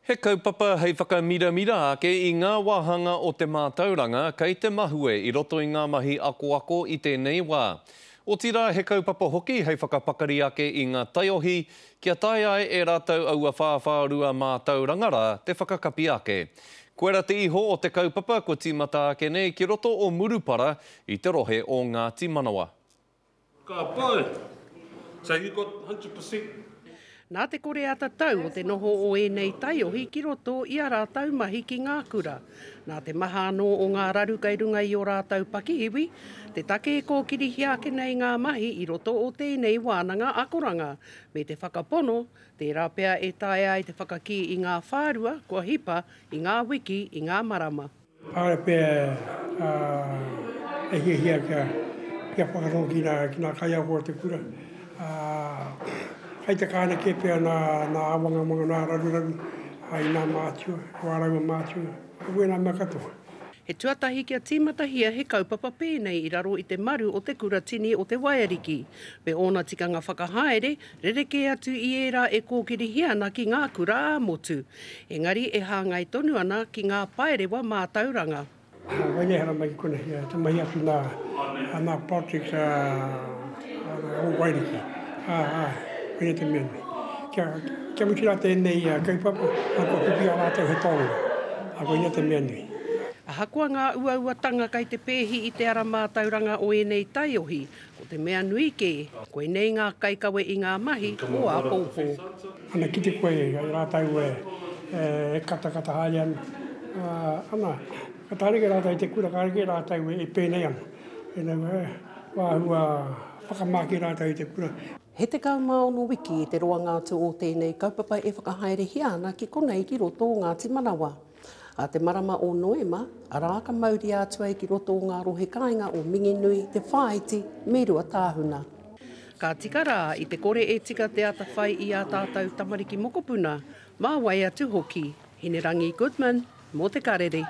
He kaupapa hei whakamira ake I ngā wāhanga o te mātauranga kei te mahue I roto I ngā mahi ako I tēnei wā. O tira he kaupapa hoki hei whakapakari ake I ngā taiohi, kia tae ai e rātou aua whāwhārua mātauranga rā te whakakapi ake. Koera te iho o te kaupapa ko tīmata ake nei ki roto o Murupara I te rohe o Ngāti Manawa. Ka pai. So you got 100%. Nā te kore ata tau o te noho o enei taiohi ki roto I a rātau mahi ki ngā kura. Nā te maha anō o ngā raru kei runga I o rātau pakihiwi, te take e kōkiri hiake nei ngā mahi I roto o tēnei wānanga akoranga. Me te whakapono, te rāpea e tae ai te whakaki I ngā whārua, kua hipa, I ngā wiki, I ngā marama. Pāre pēr e hia kia whakarongo ki nā kaiaua te kura. Hei te kāna ke pēr nā awanga mga nā raru, ai nā mātua, wāraua mātua, ue nā mea katoa. He tuatahi kia tīmatahia he kaupapa pēnei I raro I te maru o te kuratini o te Waiariki. Me ona tikanga whakahaere, rereke atu I era e kōkiri hiana ki ngā kura ā-motu. Engari e hāngai tonu ana ki ngā paerewa mātauranga. Waine hara mai kona hia, te mahi atu nā projects o Waiariki. Waine te mea nei. Kia muti rā tēnei kaupapa, ko pipi a rātou he tonga. Waine te mea nei. Ahakua ngā uauatanga kei te pēhi I te ara mātauranga o enei taiohi, ko te mea nui ke, koe nei ngā kaikawe I ngā mahi o a pōpō. Ana ki te koe, rātau e kata haere anu. Ana, katareke rātau I te kura, kareke rātau e pēnei anu. E nau wāhua whakamāki rātau I te kura. He te kaumaono wiki I te roa ngātu o tēnei kaupapa e whakahaere hiana ki konei ki roto o Ngāti Manawa. A te marama o Noema, a rāka mauri ātua ki roto o ngā rohe kāinga o Minginui, te whāiti, me rua tāhuna. Ka tika rā I te kore e tika te ata whai I a tātou tamariki mokopuna, mā wai atu hoki. Hinerangi Goodman, mō te karere.